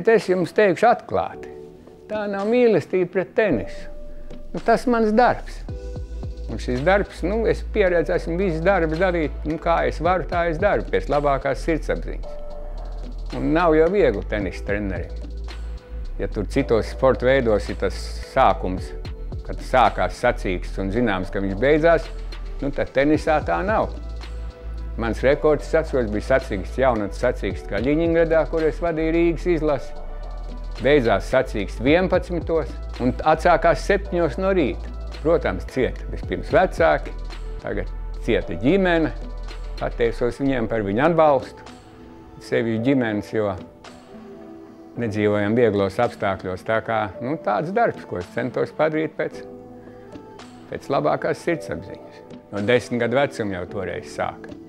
Ziniet, es jums teikšu atklāti, tā nav mīlestība pret tenisu. Nu, tas mans darbs. Un šis darbs, es pieredzu, esmu visus darbus darīt, kā es varu, tā es daru, pēc labākās sirdsapziņas. Un nav jau viegli tenisa trenerim. Ja tur citos sporta veidos ir tas sākums, kad sākās sacīksts un zināms, ka viņš beidzās, tad tenisā tā nav. Mans rekords, es atceros, bija sacīksts, jaunatnes sacīksts kā Ļiņingradā, kur es vadīju Rīgas izlasi. Beidzās sacīksts 11. un atsākās 7 no rīta. Protams, cieta vispirms vecāki, tagad cieta ģimene. Pateicos viņiem par viņu atbalstu. Sevi ģimenes, jo nedzīvojam vieglos apstākļos. Tā kā tāds darbs, ko es centos padarīt pēc labākās sirdsapziņas. No 10 gadu vecuma jau toreiz sāka.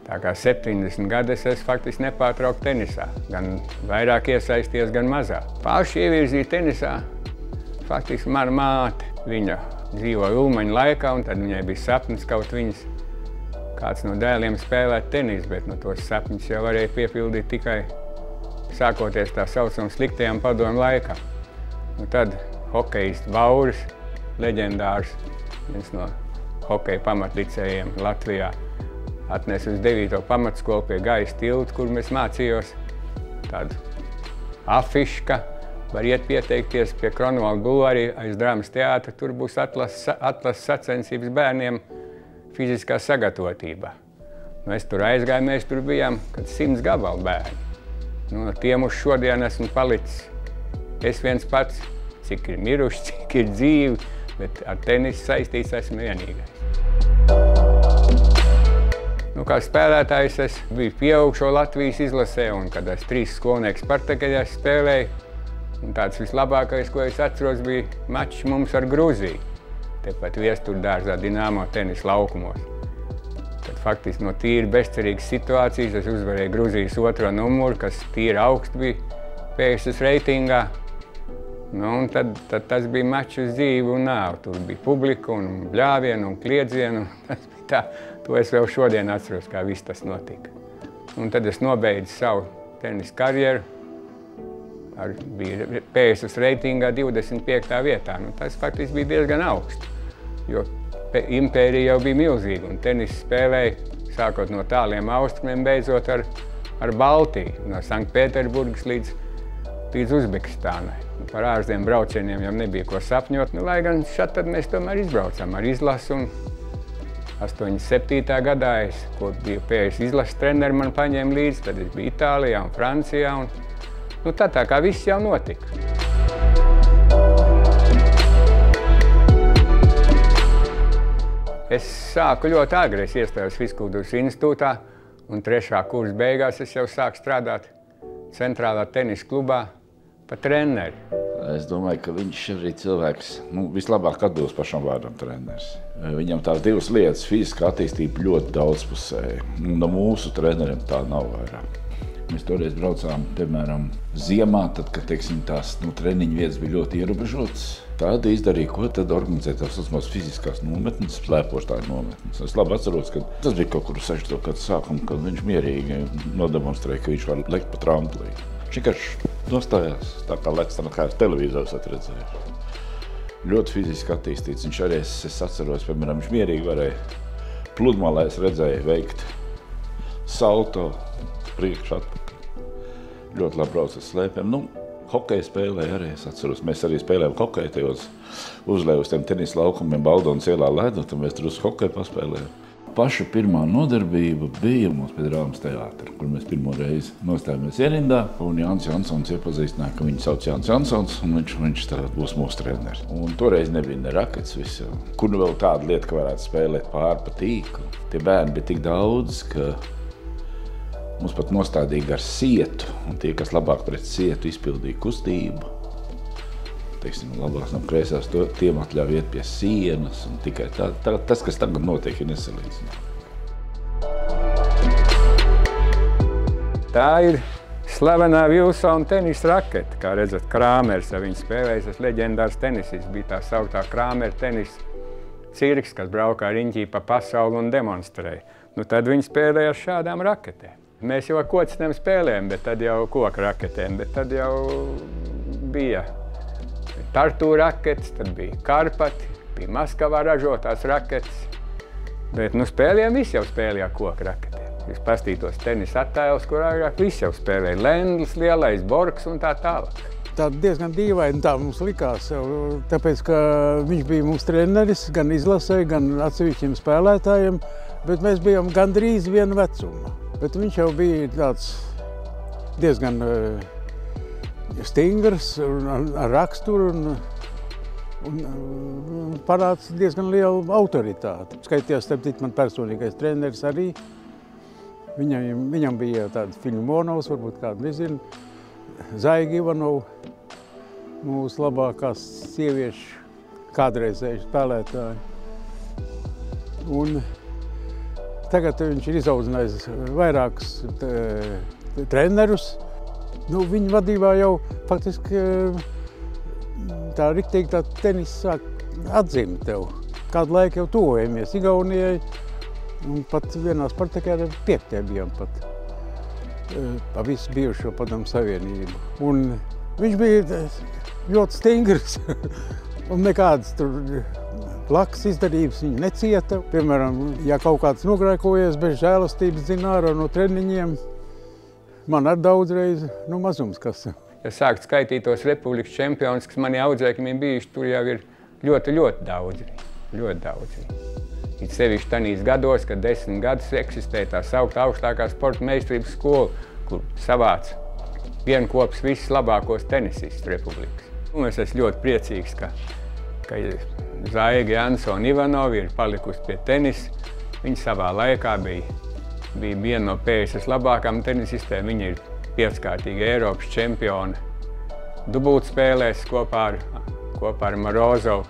Tā kā 70 gadi es faktiski nepārtraukti tenisā. Gan vairāk iesaisties, gan mazāk. Paši ievirzīja tenisā faktiski mana māte. Viņa dzīvoja Ulmaņa laikā, un tad viņai bija sapnis kaut viņas kāds no dēliem spēlēt tenisu, bet tos sapņus jau varēja piepildīt tikai sākoties tā saucamam sliktajam padomu laikam. Tad hokejists Bauris, leģendārs, viens no hokeja pamatlicējiem Latvijā, atnesa uz 9. pamatskolu pie Gaisa tilta, kur mēs mācījos tādu afišu, ka var iet pieteikties pie Kronvalda bulvārī aiz Drāmas teātra. Tur būs atlases sacensības bērniem fiziskā sagatavotībā. Es tur aizgāju, mēs tur bijām, kad 100 gabalu bērni. No tiem uz šodien esmu palicis es viens pats, cik ir miruši, cik ir dzīvi, bet ar tenisu saistīts esmu vienīgais. Kā spēlētājs es biju pieaugšo Latvijas izlasē, un kad es 3 skolnieku Spartakajās spēlēju, un tāds vislabākais, ko es atceros, bija mačs mums ar Gruziju. Tepat Viesturdārzā Dinamo tenisa laukumos. Tad faktiski no tīri bezcerīgas situācijas es uzvarēju Gruzijas 2. numuru, kas tīri augsts bija PSS reitingā. Un tad tas bija mačs uz dzīvi un nāvi. Tur bija publika un bļāvieni un kliedzieni. Tas bija tā. To es vēl šodien atceros, kā viss tas notika. Un tad es nobeidzu savu tenisa karjeru. Bija PSS reitingā 25. vietā. Tas faktiski bija diezgan augsts, jo impērija jau bija milzīga. Un tenis spēlēja, sākot no tāliem austrumiem, beidzot ar Baltiju, no Sanktpēterburgas līdz Uzbekistānai. Par ārzemju braucieniem jau nebija ko sapņot, lai gan šad tad mēs tomēr izbraucām ar izlasu. Un 87. gadā es, ko biju PSS izlases treneri, man paņēma līdzi, tad es biju Itālijā un Francijā. Tā kā viss jau notika. Es sāku ļoti agri, es iestājos Fizkultūras institūtā, un 3. kursa beigās es jau sāku strādāt centrālā tenisa klubā pa treneri. Es domāju, ka viņš arī cilvēks vislabāk atbilst pašam vārdam treneris. Viņam tās divas lietas, fiziskā attīstība ļoti daudzpusēja. No mūsu treneriem tā nav vairāk. Mēs toreiz braucām, piemēram, ziemā, tad, kad, tās treniņu vietas bija ļoti ierobežotas. Tad izdarīja, ko tad organizēt tās saucamās fiziskās nometnes, slēpoštāju nometnes. Es labi atceros, ka tas bija kaut kur 60. gadu sākuma, kad viņš mierīgi nodemonstrēja, ka viņš var lekt pa tramplīnu. Viņš vienkārši nostājās, tā kā lec, kā televīzors atredzēja. Ļoti fiziski attīstīts. Viņš arī, es atceros, piemēram, viņš mierīgi varēja pludmalē, es redzēju, veikt salto, priekš atpakaļ. Ļoti labi brauc ar slēpēm. Hokeja spēlēja arī, es atceros, mēs arī spēlējām hokeju tajos uzlēju uz tiem tenisa laukumiem Baldonas ielā ledu, tad mēs tur uz hokeju paspēlējām. Paša pirmā nodarbība bija mums pie Drāmas teātra, kur mēs pirmo reizi nostājāmies ierindā, un Jānis Jansons iepazīstināja, ka viņu sauc Jānis Jansons, un viņš tagad būs mūsu treneris. Un toreiz nebija ne rakets viss jau. Kur vēl tāda lieta, ka varētu spēlēt pāri pa tīklu. Tie bērni bija tik daudz, ka mums pat nostādīja ar sietu, un tie, kas labāk pret sietu izpildīja kustību, labās no kreisās, tiem atļauj iet pie sienas, un tikai tas, kas tagad notiek, ir nesalīdzināms. Tā ir slavenā Wilsona tenisa rakete, kā redzat, Krāmers, ja viņš spēlējas, tas leģendārs tenisists, bija tā sauktā Krāmera tenisa cirks, kas braukā riņķī pa pasauli un demonstrēja. Tad viņi spēlēja ar šādām raketēm. Mēs jau ar kocitēm spēlējām, bet tad jau koka raketēm, bet tad jau bija Tartu raketes, tad bija Karpati, bija Maskavā ražotās raketes. Bet spēlējām, visi jau spēlēja koka raketēm. Jūs pastītos tenisa attēlus, kur agrāk visi jau spēlēja. Lendls, lielais, Borgs un tā tālāk. Tā diezgan dīvaini tā mums likās, tāpēc, ka viņš bija mums treneris gan izlasē, gan atsevišķiem spēlētājiem, bet mēs bijām gandrīz viena vecuma. Bet viņš jau bija tāds diezgan stingrs ar raksturu un parāds diezgan lielu autoritāti. Skaitījās, starp citu, man personīgais treneris arī. Viņam bija tāds Fiļimonovs, varbūt kādu nezinu, Zaiga Ivanova, mūsu labākās sieviešu kādreizējuši spēlētāji. Un tagad viņš ir izaudzinājis vairākus trenerus. Viņa vadībā jau faktiski tā riktīgi tā tenis sāk atzimt tev. Kādu laiku jau tuvojamies Igaunijai, un pat vienā Spartakā 5. bijām pat pa visu bijušo Padomu Savienību. Un viņš bija ļoti stingrs un nekādas tur blakus izdarības viņa necieta. Piemēram, ja kaut kāds nogrēkojies bez žēlastības zina ārā no treniņiem, man ar daudzreiz mazums kas. Ja sākt skaitīt tos republikas čempionus, kas mani audzēkņiem bijuši, tur jau ir ļoti, ļoti daudzi. Ļoti daudzi. It sevišķi tanīs gados, kad 10 gadus eksistē tā saukta augstākā sporta meistarības skola, kur savāc vienkops visus labākos tenisistus republikas. Es esmu ļoti priecīgs, ka Zaiga, Jansona, Ivanova ir palikusi pie tenisa. Viņa savā laikā bija viena no PSS labākām tenisistēm. Viņa ir 5-kārtīga Eiropas čempiona dubultspēlēs kopā ar Morozovu.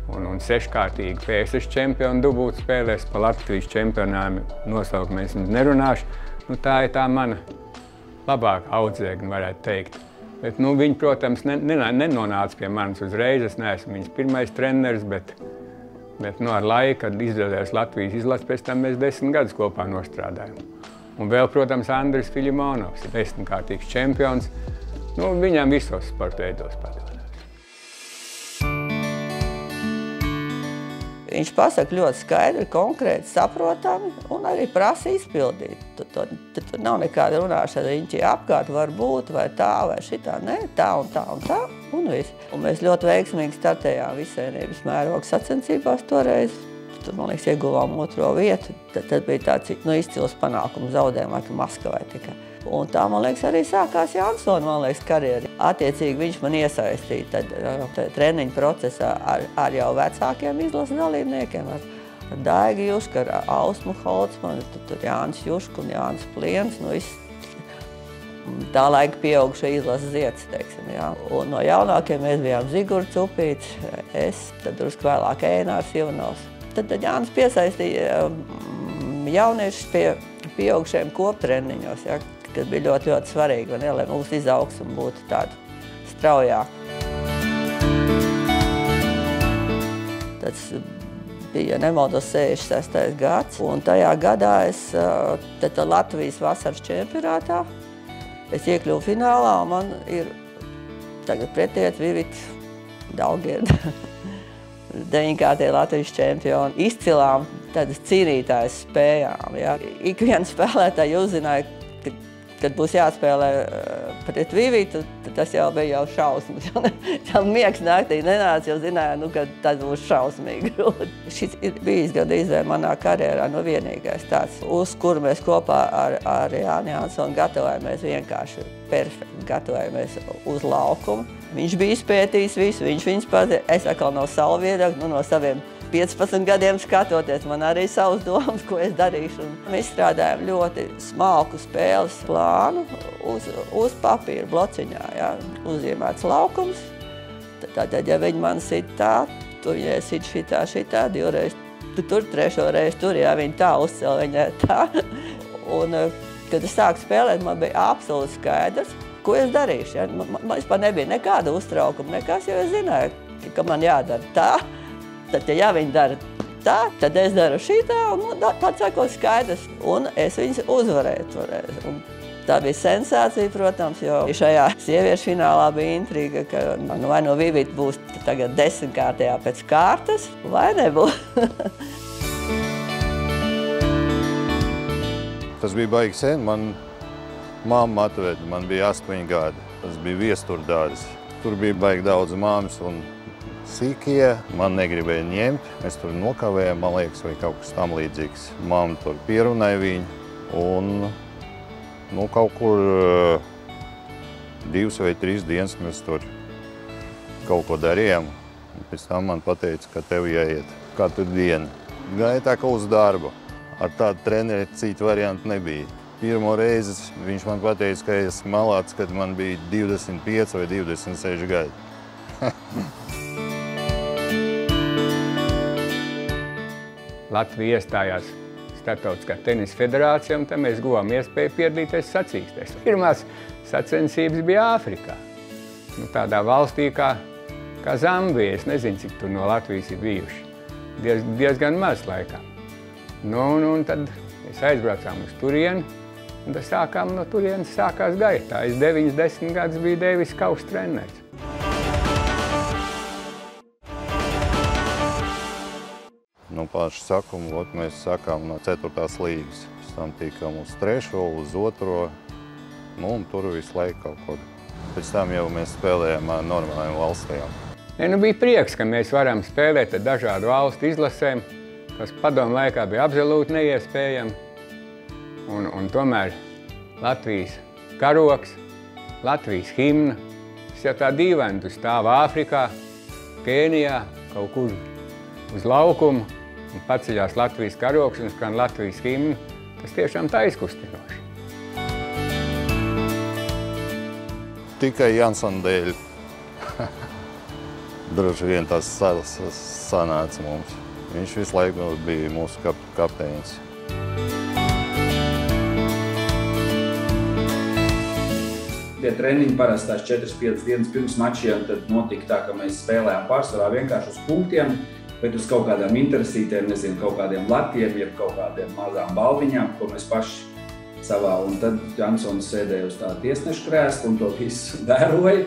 Un 6-kārtīgi PSS čempionu dubultspēlēs, pa Latvijas čempionām nosaukumu es nerunāšu. Tā ir tā mana labākā audzēkņa, varētu teikt. Bet viņi, protams, nenonāca pie manis uzreiz. Es neesmu viņas pirmais treneris, bet ar laiku, kad izvēlējās Latvijas izlases, pēc tam mēs 10 gadus kopā nostrādājam. Un vēl, protams, Andris Fiļimonovs ir 10-kārtīgs čempions. Viņam visos sporta veidos padodas. Viņš pasaka ļoti skaidri, konkrēti, saprotami un arī prasa izpildīt. Tur nav nekāda runāšana, riņķi apkārt var būt vai tā vai šitā. Nē, tā un tā un tā un viss. Un mēs ļoti veiksmīgi startējām vissavienības mēroga sacensībās toreiz. Tur, man liekas, ieguvām 2. vietu. Tad bija tāds izcils panākums zaudējumā, ka Maskavai tikai. Un tā, man liekas, arī sākās Jansona, karjera. Attiecīgi viņš man iesaistīja treniņu procesā ar jau vecākiem izlases dalībniekiem. Ar Daigu Jušku, ar Ausmu Holcmanu, tur Jānis Jušku un Jānis Pliens. Tā laika pieaugušo izlases zieds, teiksim, jā. Un no jaunākiem mēs bijām Zigurs Upīts, es, tad drusku vēlāk Ēnārs Ivanovs. Tad Jānis piesaistīja jauniešus pie pieaugušajiem koptreniņos, jā, kas bija ļoti, ļoti svarīgi, lai mūsu izaugsme būtu tāda straujāka. Tas bija, nemaldos, 66. gads, un tajā gadā es Latvijas vasaras čempionātā es iekļuvu finālā, un man ir tagad pretiet Vivita Daugirda. 9-kārtie Latvijas čempioni. Izcilām tādas cīnītājas spējām. Ja. Ik viens spēlētāji uzzināja, kad būs jāspēlē pret Vivitu, tas jau bija jau šausmas. Jau miegs naktī nenāca, jau zināja, ka tas būs šausmīgi grūti. Šis ir bijis gandrīz manā karjerā vienīgais tāds, uz kuru mēs kopā ar Jāni Jansonu gatavojamies vienkārši perfekti. Gatavojamies uz laukumu. Viņš bija izpētījis visu, viņš viņus pazina. Es atkal no savu viedokļu, no saviem 15 gadiem skatoties, man arī savas domas, ko es darīšu. Mēs strādājam ļoti smalku spēles plānu uz papīra blociņā, ja, uzzīmēts laukums. Tad, ja viņi man sit tā, tu viņai sit šitā, 2 reizi tur, 3. reizi tur, ja viņi tā uzcēl, viņai tā. Un, kad es sāku spēlēt, man bija absolūti skaidrs, ko es darīšu. Ja. Man vispār nebija nekāda uztraukuma, nekas, jo es zināju, ka man jādara tā. Tad, ja viņi dara tā, tad es daru šitā, un tāds sakot skaidrs. Un es viņus uzvarēju toreiz. Un tā bija sensācija, protams, jo šajā sieviešu finālā bija intriga, ka vai no Vivita būs tagad 10-kārtajā pēc kārtas, vai nebūs. Tas bija baigi sen. Man mamma atveda, man bija 8 gadi. Tas bija viesturdārs. Tur bija baigi daudz māmas un sīkie. Man negribēja ņemt. Mēs tur nokavējām, man liekas, vai kaut kas tam līdzīgs. Mamma tur pierunāja viņu un kaut kur 2 vai 3 dienas mēs tur kaut ko darījām. Pēc tam man pateica, ka tev jāiet katru dienu. Gāja tā kā uz darbu. Ar tādu treneri citu variantu nebija. Pirmo reizi viņš man pateica, ka es malāts, kad man bija 25 vai 26 gadi. Latvija iestājās Startautiskā tenisa federācijā, un tad mēs guvām iespēju piedalīties sacīkstēs. Pirmās sacensības bija Āfrikā. Tādā valstī kā Zambija. Es nezinu, cik tur no Latvijas ir bijuši. Diezgan maz laikā. Un tad mēs aizbraucām uz turieni, un tad no turienes sākās gaitā. Es 9-10 gadus biju Deivis Kauss treneris. Paši sakumu, mēs sākām no 4. līgas. Pēc tam tikām uz 3., uz 2. Un tur visu laiku kaut ko. Pēc tam jau mēs spēlējām ar normālajām valstīm. Bija prieks, ka mēs varam spēlēt ar dažādu valstu izlasēm, kas padomu laikā bija absolūti neiespējami. Un tomēr Latvijas karoks, Latvijas himna, tas jau tā dīvaini, tu stāv Āfrikā, Kenijā, kaut kur uz laukumu, un paceļās Latvijas karoks un skan Latvijas himna. Tas tiešām tā izkustinoši. Tikai Jansona dēļ. Droši vien tas sanāca mums. Viņš visu laiku bija mūsu kapteinis. Tie treniņi parasti tās 4-5 dienas pirms mačiem, tad notika tā, ka mēs spēlējām pārsvarā vienkārši uz punktiem, bet uz kaut kādām interesītēm, nezinu, kaut kādiem latiem, jeb kaut kādiem mazām balviņām, ko mēs paši savā. Un tad Jansons sēdēja uz tā tiesneša krēsla un to visu vēroja.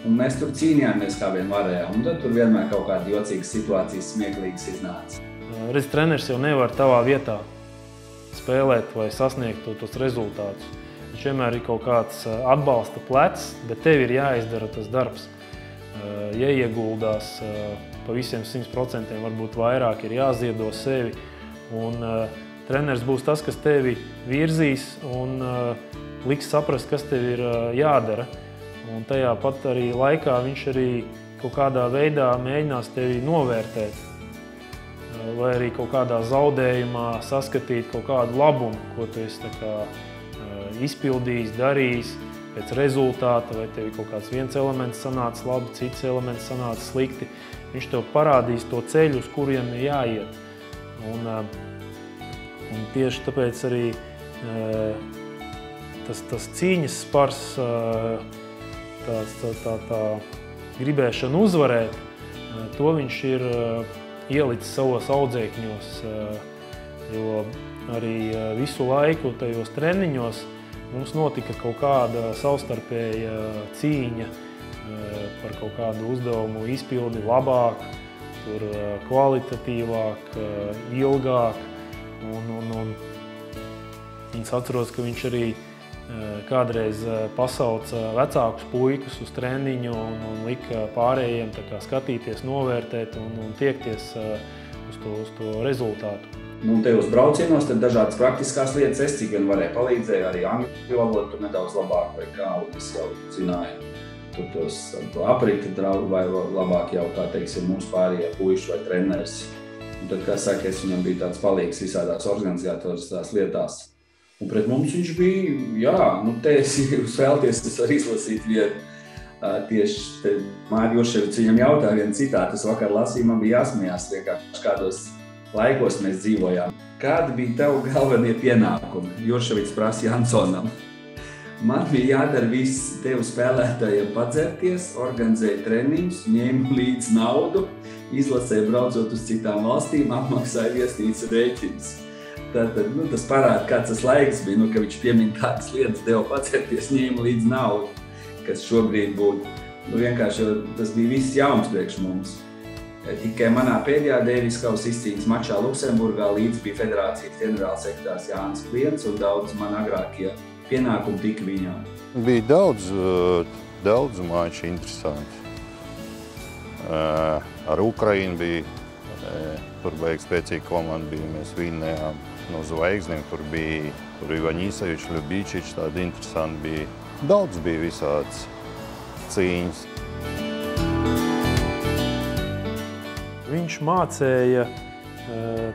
Un mēs tur cīnījāmies, kā vien varējām. Un tad tur vienmēr kaut kāda jocīgas situācijas, smieklīgas iznāca. Redz, treneris jau nevar tavā vietā spēlēt vai sasniegt tos rezultātus. Viņš vienmēr ir kaut kāds atbalsta plecs, bet tev ir jāizdara tas darbs. Jāieguldās pa visiem 100%, varbūt vairāk ir jāziedo sevi. Un treneris būs tas, kas tevi virzīs un liks saprast, kas tev ir jādara. Un tajā pat arī laikā viņš arī kaut kādā veidā mēģinās tevi novērtēt. Vai arī kaut kādā zaudējumā saskatīt kaut kādu labumu, ko tu esi izpildījis, darījis pēc rezultāta, vai tev kaut kāds viens elements sanāca labi, cits elements sanāca slikti. Viņš tev parādīs to ceļu, uz kuriem ir jāiet. Un tieši tāpēc arī tas cīņas spars, tā gribēšana uzvarēt, to viņš ir ielicis savos audzēkņos, jo arī visu laiku tajos treniņos mums notika kaut kāda savstarpēja cīņa par kaut kādu uzdevumu izpildi labāk, tur kvalitatīvāk, ilgāk. Un es atceros, ka viņš arī kādreiz pasauca vecākus puikas uz treniņu un lika pārējiem skatīties, novērtēt un tiekties uz to rezultātu. Tajos braucienos tad dažādas praktiskās lietas, es cik vien varēju palīdzēju, arī angļu valodu tur nedaudz labāk vai kā, un es jau zināju tur to apriti vai labāk jau, kā teiksim, mums pārējie puiši vai treneris. Un tad, kā saka, es viņam biju tāds palīgs visādās organizatoriskās lietās. Un pret mums viņš bija, jā, te es jūs vēlties, es varu izlasīt vienu. Tieši Māri Jurševics viņam jautāja vienu citātu, es vakar lasīju, man bija jāsmējās vienkārši kādos laikos mēs dzīvojām. Kādi bija tavi galvenie pienākumi? Jurševics prasa Jansonam. Man bija jādara viss tevu spēlētājiem padzerties, organizēja treniņus, ņēma līdz naudu, izlasēja braucot uz citām valstīm, apmaksāja viesnīcu rēķinus. Tātad, tas parāda, kāds tas laiks bija, ka viņš piemin tādas lietas, deva padzerties, ņēma līdz naudu, kas šobrīd būtu. Vienkārši tas bija viss jauns priekš mums. Tikai manā pēdējā Deiviskaus izcīņas mačā Luksemburgā līdz bija federācijas ģenerālsekretārs Jānis Klients un daudz man agrākie pienākumi tika viņām. Bija daudz mači interesanti. Ar Ukrainu bija, tur beig spēcīga komanda bija, mēs vinnējām no zvaigznēm, tur bija Ivaņīsevičs, Ļubīčičs, tādi interesanti bija. Daudz bija visāds cīņas. Viņš mācēja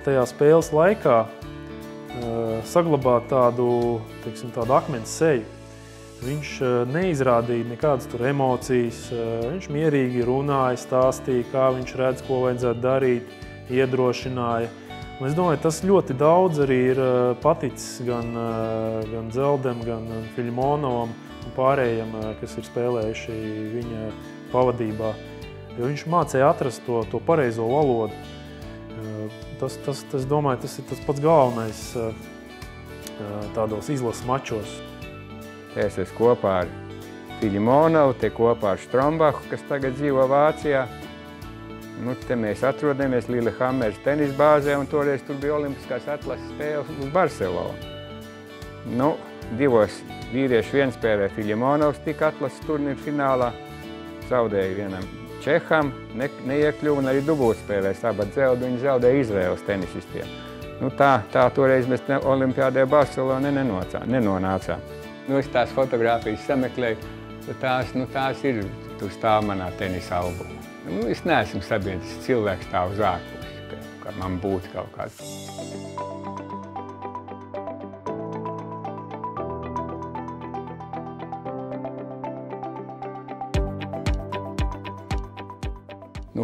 tajā spēles laikā saglabāt tādu akmens seju. Viņš neizrādīja nekādas tur emocijas, viņš mierīgi runāja, stāstīja, kā viņš redz, ko vajadzētu darīt, iedrošināja. Un es domāju, tas ļoti daudz arī ir paticis gan Dzeldem, gan Fiļimonovam un pārējiem, kas ir spēlējuši viņa pavadībā. Jo viņš mācēja atrast to pareizo valodu. Es domāju, tas ir tas pats galvenais tādos izlases mačos. Es esmu kopā ar Fiļimonovu, te kopā ar Strombachu, kas tagad dzīvo Vācijā. Te mēs atrodamies Lillehammers tenis bāzē, un toreiz tur bija olimpiskās atlases spēles uz Barcelonu. Divos vīriešu vienspēlē Fiļimonovs tika atlases turnīra finālā, zaudēja vienam Čeham, neiekļuva un arī dubultspēlēs, tāpat viņi zaudēja Izraēlas tenisistiem. Tā toreiz mēs olimpiādē Barcelonā nenonācām. Es tās fotogrāfijas sameklēju, tās ir, tur stāv manā tenisa albumā. Es neesmu sabiedris cilvēks tā uz ārpusi, ka man būtu kaut kāds.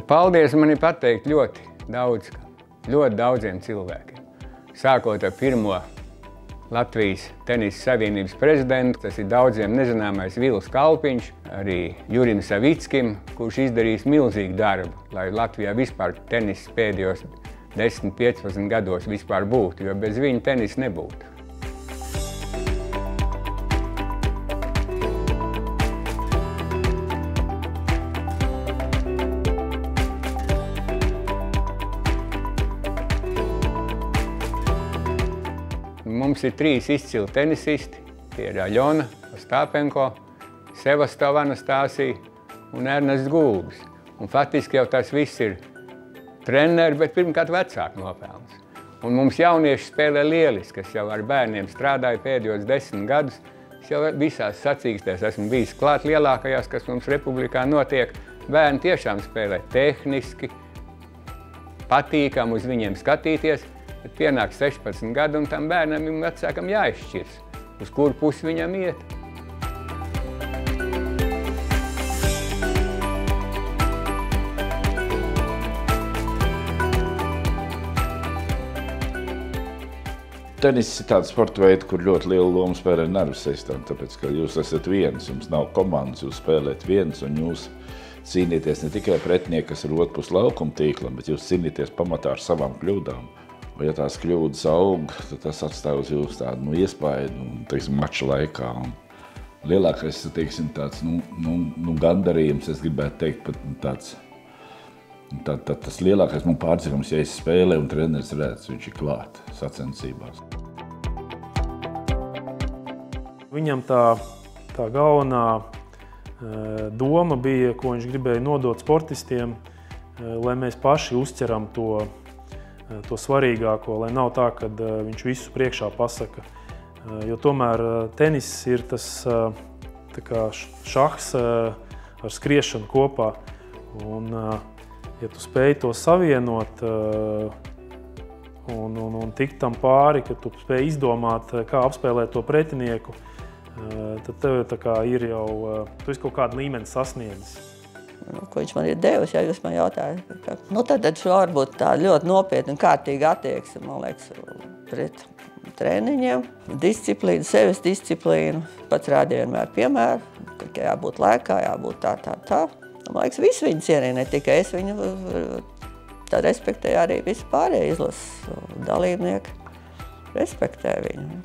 Paldies man ir pateikt ļoti daudziem cilvēkiem. Sākot ar pirmo Latvijas tenisa savienības prezidentu, tas ir daudziem nezināmais Vils Kalpiņš, arī Jurim Savickim, kurš izdarījis milzīgu darbu, lai Latvijā vispār tenis pēdējos 10-15 gados vispār būtu, jo bez viņa tenis nebūtu. Mums ir 3 izcili tenisisti, tie ir Aļona Ostāpenko, Sevastova Anastasija un Ernests Gulbis. Un faktiski jau tas viss ir treneri, bet pirmkārt vecāku nopelns. Un mums jaunieši spēlē lieliski, kas jau ar bērniem strādāja pēdējos 10 gadus. Es jau visās sacīkstēs esmu bijis klāt lielākajās, kas mums republikā notiek. Bērni tiešām spēlē tehniski, patīkam uz viņiem skatīties. Bet pienāk 16 gadu, un tam bērnam un vecākam jāizšķirs, uz kuru pusi viņam iet. Tenis ir tāds sporta veids, kur ļoti lielu lomu spēlē nervu sistēma, tāpēc, ka jūs esat viens, jums nav komandas, jūs spēlēt viens, un jūs cīnīties ne tikai pretinieki, kas ir otrpus laukuma tīklam, bet jūs cīnīties pamatā ar savām kļūdām. Ja tās kļūdas aug, tad tas atstāj uz jūs tādu iespaidu, mača laikā. Un lielākais, tāds, gandarījums, es gribētu teikt, pat tas lielākais man pārdzīvums, ja es spēlēju un treneris redz, viņš ir klāt sacensībās. Viņam tā galvenā doma bija, ko viņš gribēja nodot sportistiem, lai mēs paši uzķeram to svarīgāko, lai nav tā, ka viņš visu priekšā pasaka. Jo tomēr tenis ir tas šahs ar skriešanu kopā. Un, ja tu spēj to savienot un tikt tam pāri, ka tu spēj izdomāt, kā apspēlēt to pretinieku, tad tev ir jau, tu esi kaut kādu līmeni sasniedzis. Ko viņš man ir devis, ja jūs man jautājat. Tad varbūt tā ļoti nopietna un kārtīga attieksme, man liekas, pret treniņiem, disciplīnu, sevis disciplīnu. Pats rādīja vienmēr piemēru, ka jābūt lēkā, jābūt tā. Man liekas, visi viņu cienīja, ne tikai es viņu, tā respektēju arī visi pārējie izlases dalībnieki. Respektē viņu.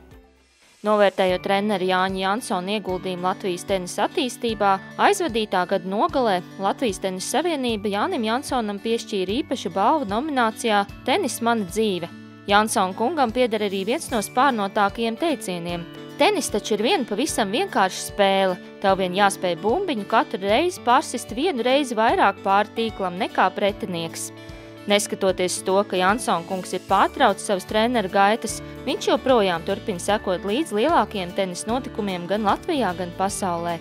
Novērtējot treneri Jāņa Jansona ieguldījumu Latvijas tenisa attīstībā, aizvadītā gada nogalē Latvijas tenisa savienība Jānim Jansonam piešķīra īpašu balvu nominācijā Tenis mana dzīve. Jansona kungam pieder arī viens no spārnotākajiem teicieniem. Tenis taču ir viena pavisam vienkārša spēle. Tev vien jāspēj bumbiņu katru reizi pārsist vienu reizi vairāk pāri tīklam nekā pretinieks. Neskatoties to, ka Jansona kungs ir pārtraucis savas treneru gaitas, viņš joprojām turpina sekot līdz lielākiem tenis notikumiem gan Latvijā, gan pasaulē.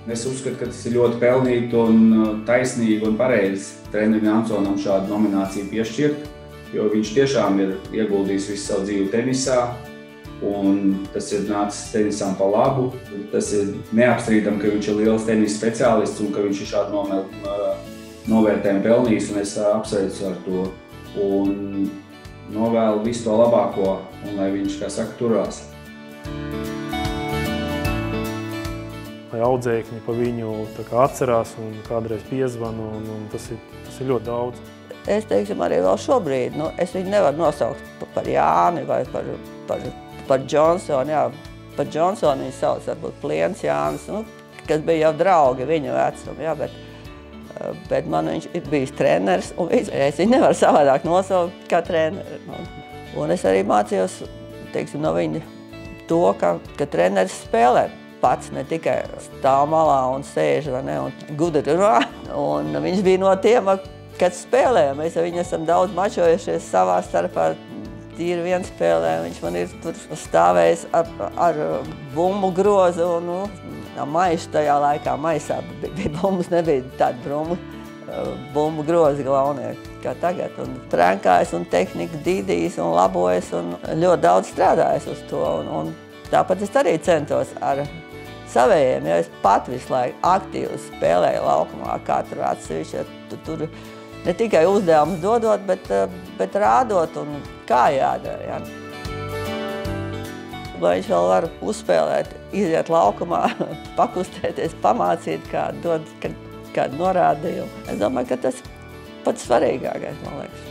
Es uzskatu, ka tas ir ļoti pelnīti un taisnīgi un pareizi trenerim Jansonam šādu nomināciju piešķirt, jo viņš tiešām ir ieguldījis visu savu dzīvi tenisā, un tas ir nācis tenisam pa labu. Tas ir neapstrīdam, ka viņš ir liels tenisa speciālists un ka viņš ir šādu novērtējumu pelnījis, un es apsveicu ar to un novēlu visu to labāko, un lai viņš, kā saka, turās. Lai audzēkņi pa viņu atcerās un kādreiz piezvanu, un tas ir ļoti daudz. Es teiksim arī vēl šobrīd, es viņu nevaru nosaukt par Jāni vai par Johnsonu, jā. Par Johnsonu viņu sauc varbūt Pliens Jānis, kas bija jau draugi viņa vecuma, jā, bet man viņš ir bijis treneris, un es viņu nevaru savādāk nosaukt kā treneri. Un es arī mācījos, teiksim, no viņa to, ka treneris spēlē pats, ne tikai stāv malā un sēž, vai ne, un gudri runā. Un viņš bija no tiem, kad spēlējām. Mēs ar viņu esam daudz mačojušies savā starpā, tīri vienspēlē. Viņš man ir tur stāvējis ar bumbu grozu un maišu tajā laikā. Maisā bija bumbas, nebija tāda bumbu grozi galvenie kā tagad. Un trenkājas un tehnika dīdīs un labojas un ļoti daudz strādājas uz to. Un tāpat es arī centos ar savējiem, ja es pat visu laiku aktīvi spēlēju laukumā katru atsevišķi. Tur ne tikai uzdevums dodot, bet rādot un kā jādara. Ja. Lai viņš vēl var uzspēlēt, iziet laukumā, pakustēties, pamācīt kādu, dot kādu norādījumu. Es domāju, ka tas pats svarīgākais, man liekas.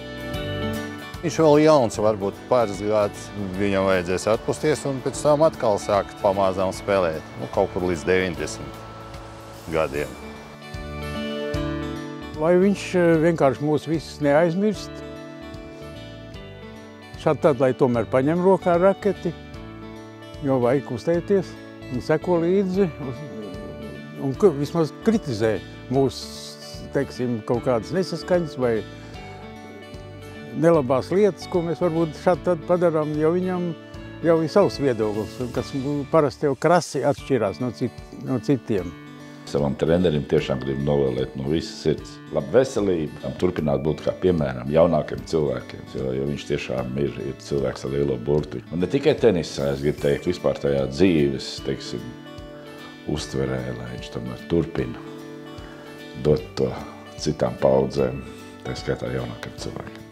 Viņš vēl jauns, varbūt pāris gads viņam vajadzēs atpusties un pēc tam atkal sākt pamazām spēlēt. Kaut kur līdz 90 gadiem. Lai viņš vienkārši mūs visus neaizmirst, šādi tad, lai tomēr paņem rokā raketi, jo vajag kustēties un seko līdzi un vismaz kritizē mūsu, teiksim, kaut kādas nesaskaņas vai nelabās lietas, ko mēs varbūt šādi tad padarām, jo viņam jau ir savs viedoklis, kas parasti jau krasi atšķirās no citiem. Savam trenerim tiešām gribu novēlēt no visas sirds labu veselību, turpināt būt kā piemēram jaunākiem cilvēkiem, jo viņš tiešām ir cilvēks ar lielo burtu. Un ne tikai tenisā, es gribu teikt, vispār tajā dzīves, teiksim, uztverē, lai viņš tomēr turpina dot to citām paudzēm, tā skaitā jaunākiem cilvēkiem.